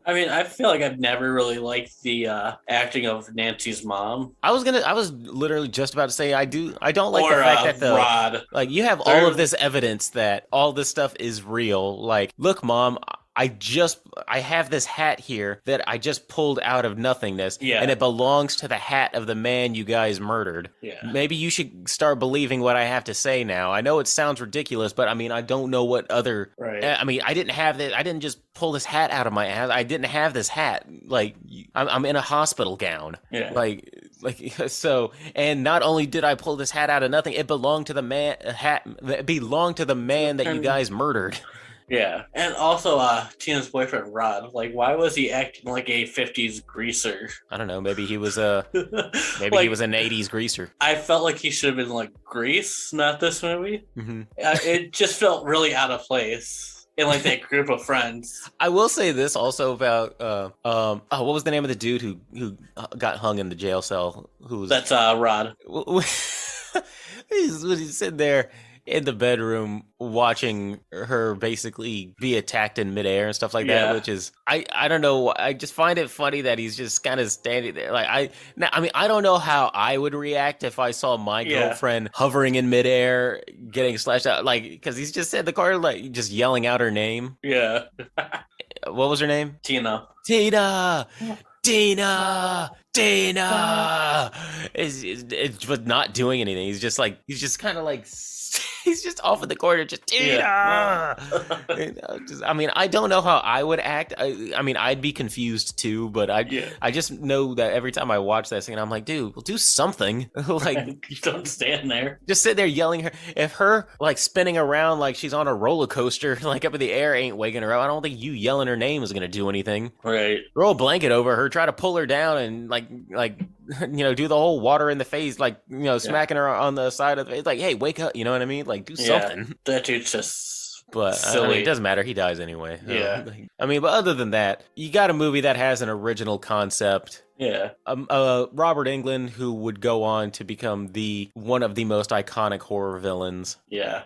I mean, I feel like I've never really liked the acting of Nancy's mom. I was literally just about to say I don't like the fact that Rod. Like, you have all of this evidence that all this stuff is real. Like, look, Mom, I have this hat here that I just pulled out of nothingness, and it belongs to the hat of the man you guys murdered. Yeah. Maybe you should start believing what I have to say now. I know it sounds ridiculous, but I mean, I don't know what other. Right. I mean, I didn't just pull this hat out of my ass. I didn't have this hat. Like, I'm in a hospital gown. Yeah. Like so, and not only did I pull this hat out of nothing, it belonged to the man. It belonged to the man that you guys murdered. Yeah, and also Tina's boyfriend Rod. Like, why was he acting like a 50s greaser? I don't know. Maybe he was he was an 80s greaser. I felt like he should have been like Grease, not this movie. Mm-hmm. It just felt really out of place in like that group of friends. I will say this also about what was the name of the dude who got hung in the jail cell? That's Rod. He's sitting there in the bedroom watching her basically be attacked in midair and stuff like that, which is I don't know. I just find it funny that he's just kind of standing there. Like I don't know how I would react if I saw my girlfriend hovering in midair, getting slashed out. Like, because he's just in the car, like just yelling out her name. Yeah. What was her name? Tina. It's but not doing anything. He's just kind of like. He's just off in the corner, just Tina. I mean, I don't know how I would act. I mean, I'd be confused too, but I just know that every time I watch that scene, I'm like, dude, well, do something. Like, don't stand there. Just sit there yelling her. If her like spinning around like she's on a roller coaster, like up in the air, ain't waking her up, I don't think you yelling her name is gonna do anything. Right. Throw a blanket over her, try to pull her down, and like do the whole water in the face, like smacking her on the side of the face, like, hey, wake up, you know what I mean? Like, do something. That dude's just but silly. I mean, it doesn't matter. He dies anyway. Yeah. I mean, but other than that, you got a movie that has an original concept. Yeah. Robert Englund, who would go on to become one of the most iconic horror villains. Yeah.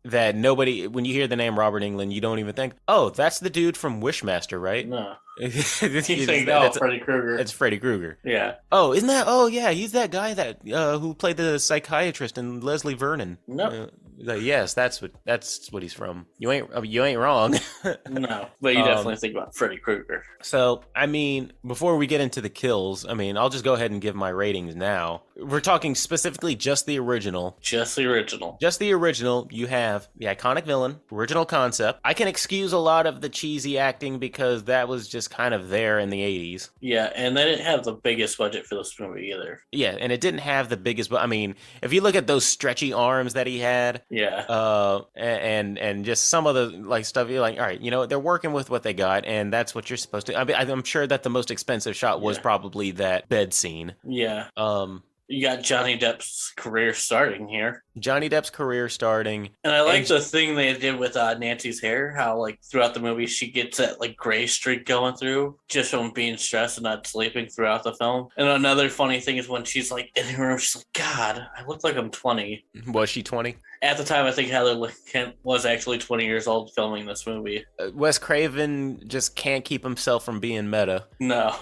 That nobody, when you hear the name Robert Englund, you don't even think, oh, that's the dude from Wishmaster, right? No. You think, Freddy Krueger. It's Freddy Krueger. Yeah. Oh, isn't that? Oh, yeah, he's that guy that who played the psychiatrist in Leslie Vernon. No. He's like, yes, that's what he's from. You ain't wrong. No, but you definitely think about Freddy Krueger. So, I mean, before we get into the kills, I mean, I'll just go ahead and give my ratings now. We're talking specifically just the original. Just the original. Just the original. You have the iconic villain, original concept. I can excuse a lot of the cheesy acting because that was just kind of there in the 80s. Yeah, and they didn't have the biggest budget for this movie either. Yeah, and it didn't have the biggest, but I mean, if you look at those stretchy arms that he had, and just some of the like stuff, you're like, all right, you know, they're working with what they got, and that's what you're supposed to. I mean, I'm sure that the most expensive shot was probably that bed scene. Yeah. You got Johnny Depp's career starting here. Johnny Depp's career starting. And I like the thing they did with Nancy's hair, how like throughout the movie she gets that like gray streak going through just from being stressed and not sleeping throughout the film. And another funny thing is when she's like in her room, she's like, God, I look like I'm 20. Was she 20? At the time, I think Heather Kent was actually 20 years old filming this movie. Wes Craven just can't keep himself from being meta. No.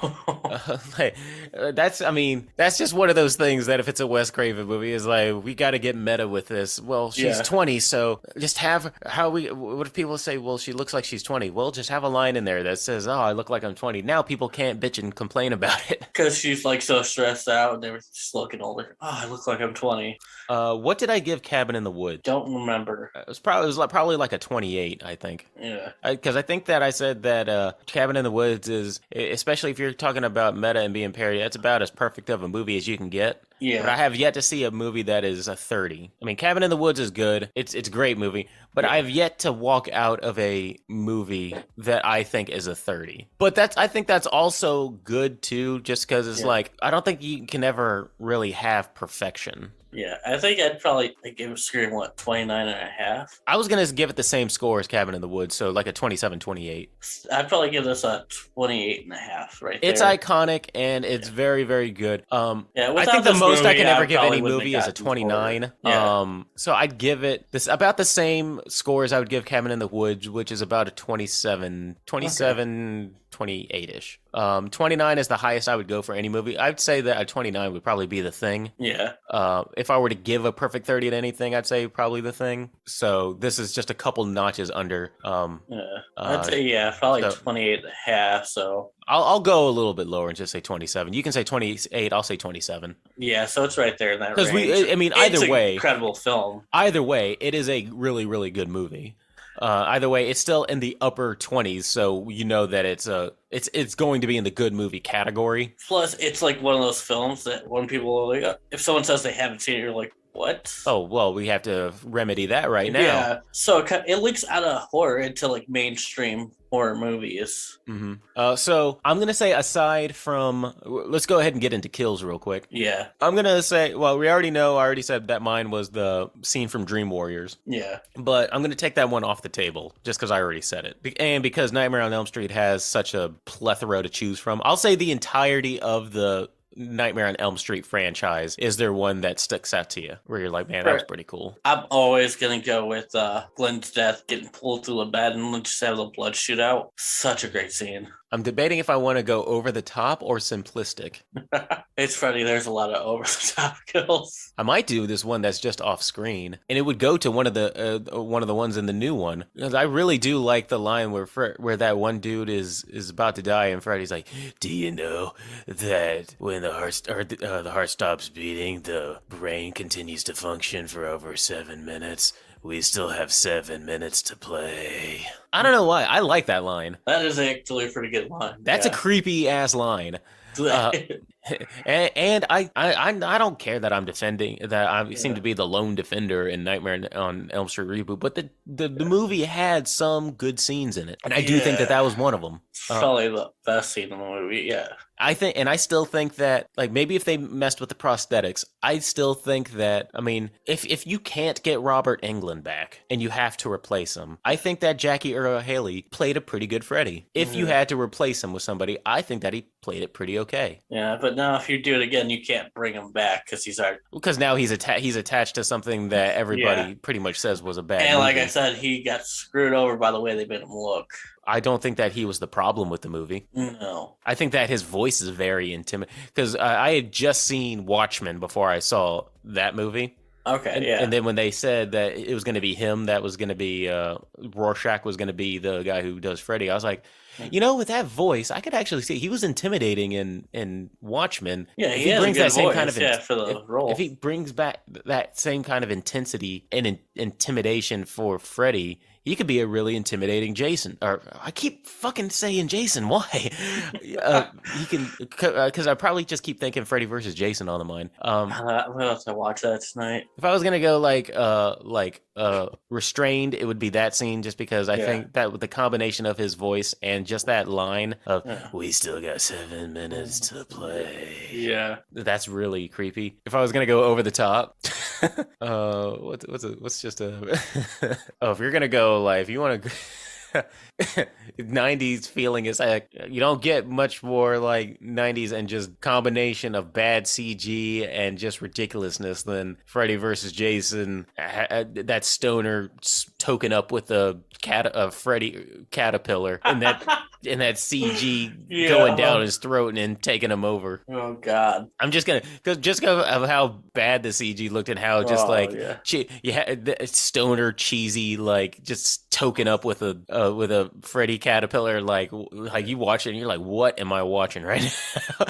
That's just one of those things that if it's a Wes Craven movie, is like, we got to get meta with this. Well, she's 20, so just have what if people say, well, she looks like she's 20? Well, just have a line in there that says, oh, I look like I'm 20. Now people can't bitch and complain about it. Because she's like so stressed out and they were just looking older. Oh, I look like I'm 20. What did I give Cabin in the Woods? Don't remember. It was probably like a 28, I think. Yeah. Because I think that I said that Cabin in the Woods is, especially if you're talking about meta and being parody, that's about as perfect of a movie as you can get. Yeah. But I have yet to see a movie that is a 30. I mean, Cabin in the Woods is good. It's a great movie. But I have yet to walk out of a movie that I think is a 30. But I think that's also good, too, just because it's like, I don't think you can ever really have perfection. Yeah, I think I'd probably give Scream, 29.5? I was going to give it the same score as Cabin in the Woods, so like a 27, 28. I'd probably give this a 28.5 right there. It's iconic, and it's very, very good. I think the this most I movie, can ever I give any probably movie is a wouldn't have 29. Yeah. So I'd give it about the same score as I would give Cabin in the Woods, which is about a 27, 28-ish. 29 is the highest I would go for any movie. I'd say that a 29 would probably be The Thing. Yeah. If I were to give a perfect 30 to anything, I'd say probably The Thing. So this is just a couple notches under. I'd say, probably 28.5, so. I'll go a little bit lower and just say 27. You can say 28, I'll say 27. Yeah, so it's right there in that range. Because either way. Incredible film. Either way, it is a really, really good movie. Either way, it's still in the upper 20s, so you know that it's going to be in the good movie category. Plus, it's like one of those films that when people are like, if someone says they haven't seen it, you're like, what? Oh, well, we have to remedy that right now. Yeah, so it leaks out of horror into like mainstream horror movies. Mm-hmm. So I'm going to say aside from, let's go ahead and get into kills real quick. Yeah. I'm going to say, well, I already said that mine was the scene from Dream Warriors. Yeah. But I'm going to take that one off the table just because I already said it. And because Nightmare on Elm Street has such a plethora to choose from, I'll say the entirety of the Nightmare on Elm Street franchise is there one that sticks out to you where you're like, man, that was pretty cool? I'm always gonna go with Glenn's death, getting pulled through the bed and just have the blood shoot out. Such a great scene. I'm debating if I want to go over the top or simplistic. It's Freddy. There's a lot of over the top kills. I might do this one that's just off screen, and it would go to one of the ones in the new one, because I really do like the line where that one dude is about to die, and Freddy's like, "Do you know that when the heart stops beating, the brain continues to function for over 7 minutes? We still have 7 minutes to play." I don't know why. I like that line. That is actually a pretty good line. That's a creepy ass line. And I don't care that I'm defending that I seem to be the lone defender in Nightmare on Elm Street reboot, but the movie had some good scenes in it, and I do think that was one of them. Probably the best scene in the movie. Yeah. I think, and I still think that, like, maybe if they messed with the prosthetics, I still think that, I mean, if you can't get Robert Englund back and you have to replace him, I think that Jackie Earle Haley played a pretty good Freddy. If you had to replace him with somebody, I think that he played it pretty okay. Yeah, but now if you do it again, you can't bring him back because now he's attached to something that everybody pretty much says was a bad movie. Like I said, he got screwed over by the way they made him look. I don't think that he was the problem with the movie. No. I think that his voice is very intimidating. Because I had just seen Watchmen before I saw that movie. Okay, And then when they said that it was going to be him, that was going to be Rorschach was going to be the guy who does Freddy, I was like, with that voice, I could actually see he was intimidating in Watchmen. Yeah, If he he has a brings good that same voice, kind of for the role. if he brings back that same kind of intensity and intimidation for Freddy, he could be a really intimidating Jason. Or I keep fucking saying Jason. Why? He can because I probably just keep thinking Freddy versus Jason on the mind. We'll have to watch that tonight. If I was gonna go restrained, it would be that scene, just because I think that with the combination of his voice and just that line of "We still got 7 minutes to play." Yeah, That's really creepy. If I was gonna go over the top, what's just a if you're gonna go if you want to. 90s feeling is you don't get much more 90s and just combination of bad CG and just ridiculousness than Freddy versus Jason. That stoner token up with a Freddy caterpillar and that CG going down his throat and then taking him over. Oh God! I'm just gonna go of how bad the CG looked and how just you had stoner cheesy just token up with a Freddy caterpillar like you watch it and you're like, what am I watching right now?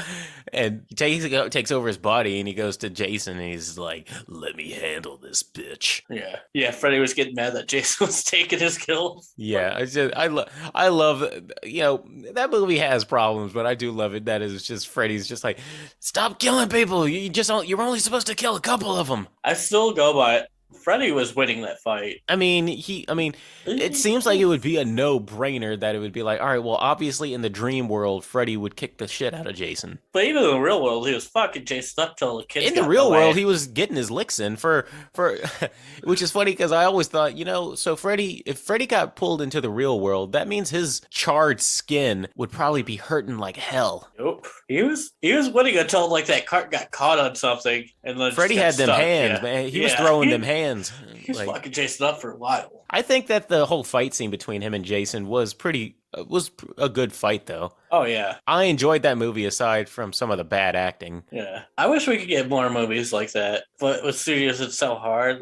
And he takes over his body and he goes to Jason and he's like, let me handle this bitch. Yeah. Freddy was getting mad that Jason was taking his kills. Yeah, I love that movie has problems, but I do love it. That is just Freddy's just like, stop killing people. You're only supposed to kill a couple of them. I still go by it. Freddy was winning that fight. I mean, it seems like it would be a no-brainer that it would be like, all right, well, obviously in the dream world, Freddy would kick the shit out of Jason. But even in the real world, he was fucking Jason up till the kids. In the real world, he was getting his licks in for which is funny because I always thought, so if Freddy got pulled into the real world, that means his charred skin would probably be hurting like hell. Nope. He was winning until that cart got caught on something, and then Freddy had them hands, man. He was throwing them hands. He was fucking Jason up for a while. I think that the whole fight scene between him and Jason was a good fight, though. Oh, yeah. I enjoyed that movie aside from some of the bad acting. Yeah. I wish we could get more movies like that. But with studios, it's so hard.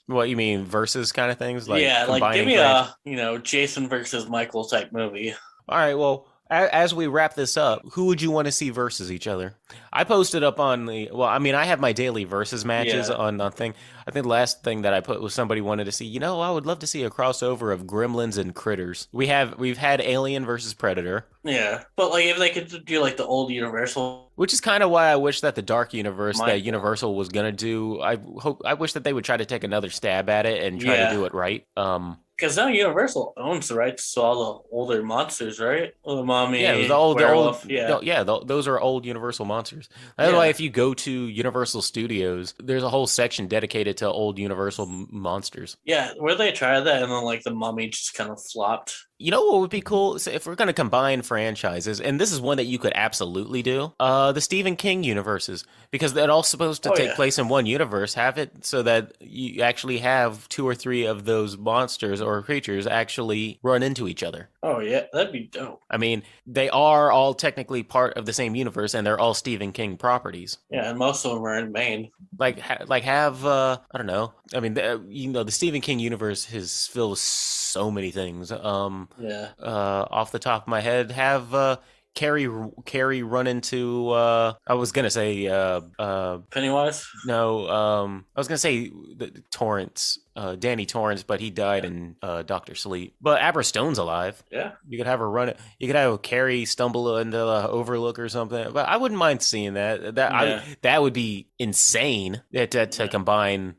What, you mean versus kind of things? Give me a, Jason versus Michael type movie. All right, well, as we wrap this up, who would you want to see versus each other? I posted up on I have my daily versus matches on thing. I think the last thing that I put was somebody wanted to see, I would love to see a crossover of Gremlins and Critters. We've had Alien versus Predator. Yeah, but if they could do the old Universal, which is kind of why I wish that the Dark Universe that Universal was gonna do, I wish that they would try to take another stab at it and try to do it right. Because now Universal owns the rights to all the older monsters, right? The Mummy, those are old Universal monsters. That's why if you go to Universal Studios, there's a whole section dedicated to old Universal monsters. Yeah, where they tried that and then the Mummy just kind of flopped. You know what would be cool? So if we're going to combine franchises, and this is one that you could absolutely do, the Stephen King universes, because they're all supposed to take place in one universe. Have it so that you actually have 2 or 3 of those monsters or creatures actually run into each other. Oh, yeah, that'd be dope. I mean, they are all technically part of the same universe, and they're all Stephen King properties. Yeah, and most of them are in Maine. Have I don't know. I mean, the Stephen King universe is filled with so many things. Off the top of my head, have Carrie run into I was gonna say Pennywise. No, I was gonna say Torrance, Danny Torrance, but he died in Dr. Sleep. But Abra Stone's alive. Yeah, you could have her run it. You could have Carrie stumble into the Overlook or something. But I wouldn't mind seeing that. That would be insane to combine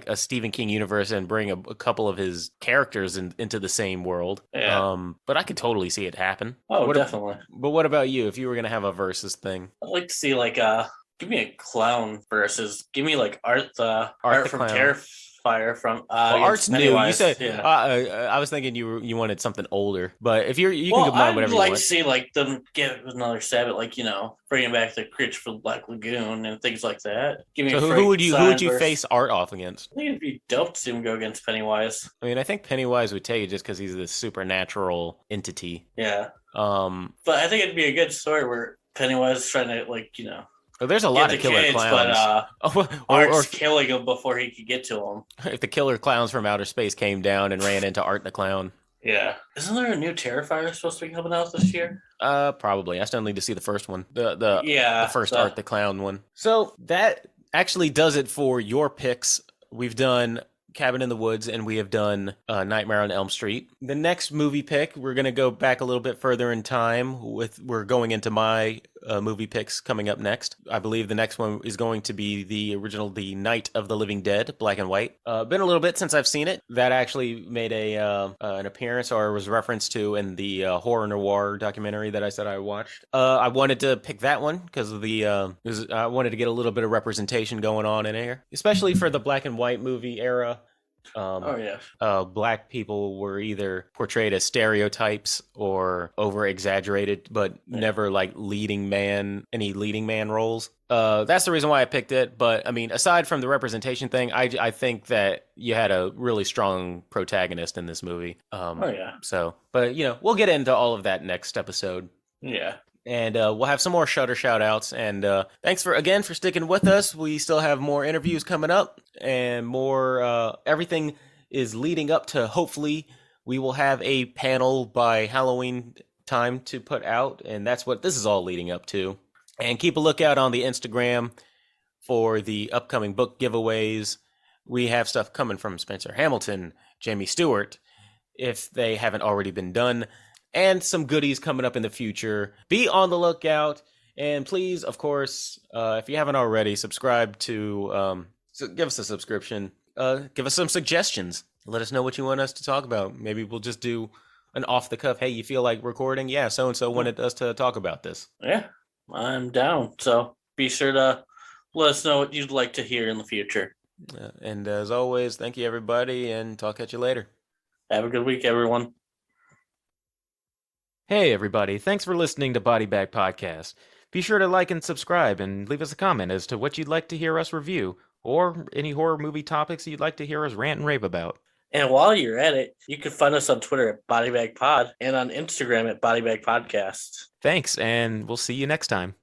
a Stephen King universe and bring a couple of his characters into the same world. Yeah. But I could totally see it happen. Oh, definitely. But what about you? If you were going to have a versus thing? I'd like to see give me a clown versus, give me Art from Terrifier from Art's Pennywise. New. You said I was thinking you wanted something older, but if you can combine whatever you want. I'd like to see them give another stab at bringing back the creature from Black Lagoon and things like that. Give me who would you face Art off against? I think it'd be dope to see him go against Pennywise. I mean, I think Pennywise would take it just because he's this supernatural entity. Yeah. But I think it'd be a good story where Pennywise is trying to Oh, there's a lot get of the killer kids, clowns. but Art's killing him before he could get to him. If the killer clowns from outer space came down and ran into Art the Clown. Yeah. Isn't there a new Terrifier supposed to be coming out this year? Probably. I still need to see the first one. The first Art the Clown one. So that actually does it for your picks. We've done Cabin in the Woods, and we have done Nightmare on Elm Street. The next movie pick, we're going to go back a little bit further in time. We're going into my movie picks coming up next. I believe the next one is going to be the original The Night of the Living Dead, black and white. Been a little bit since I've seen it. That actually made an appearance or was referenced to in the horror noir documentary that I said I watched. I wanted to pick that one because of I wanted to get a little bit of representation going on in here, especially for the black and white movie era. Black people were either portrayed as stereotypes or over exaggerated, but never like leading man roles. That's the reason why I picked it. But I mean, aside from the representation thing, I think that you had a really strong protagonist in this movie. So, but we'll get into all of that next episode. Yeah. And we'll have some more Shudder shout-outs. And thanks for sticking with us. We still have more interviews coming up. And more, everything is leading up to, hopefully, we will have a panel by Halloween time to put out. And that's what this is all leading up to. And keep a lookout on the Instagram for the upcoming book giveaways. We have stuff coming from Spencer Hamilton, Jamie Stewart, if they haven't already been done. And some goodies coming up in the future. Be on the lookout. And please, of course, if you haven't already, subscribe to, give us a subscription. Give us some suggestions. Let us know what you want us to talk about. Maybe we'll just do an off the cuff. Hey, you feel like recording? Yeah, so-and-so wanted us to talk about this. Yeah, I'm down. So be sure to let us know what you'd like to hear in the future. And as always, thank you, everybody, and talk at you later. Have a good week, everyone. Hey, everybody. Thanks for listening to Body Bag Podcast. Be sure to like and subscribe and leave us a comment as to what you'd like to hear us review or any horror movie topics you'd like to hear us rant and rave about. And while you're at it, you can find us on Twitter at BodyBagPod and on Instagram at BodyBagPodcast. Thanks, and we'll see you next time.